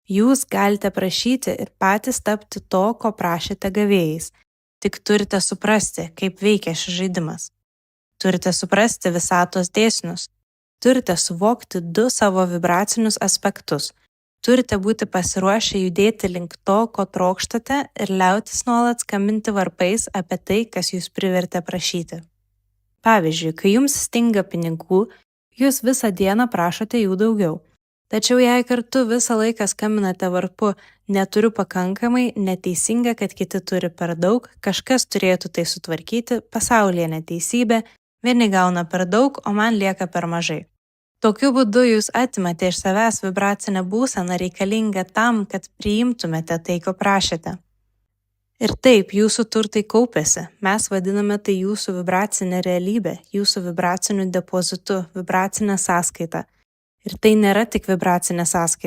Jūs galite prašyti ir patys tapti to, ko prašėte gavėjais. Tik turite suprasti, kaip veikia šis žaidimas. Turite suprasti visatos dėsnius. Turite suvokti du savo vibracinius aspektus. Turite būti pasiruošę judėti link to, ko trokštate ir liautis nuolat skambinti varpais apie tai, kas jūs privertė prašyti. Pavyzdžiui, kai jums stinga pinigų, jūs visą dieną prašote jų daugiau. Tačiau jei kartu visą laiką skambinate varpu neturiu pakankamai, neteisinga, kad kiti turi per daug, kažkas turėtų tai sutvarkyti, pasaulyje neteisybė, vieni gauna per daug, o man lieka per mažai. Tokiu būdu jūs atimate iš savęs vibracinę būseną reikalingą tam, kad priimtumėte tai, ko prašėte. Ir taip, jūsų turtai kaupiasi, mes vadiname tai jūsų vibracinė realybė, jūsų vibraciniu depozitu, vibracinė sąskaita. Ir tai nėra tik vibracinė sąskaita.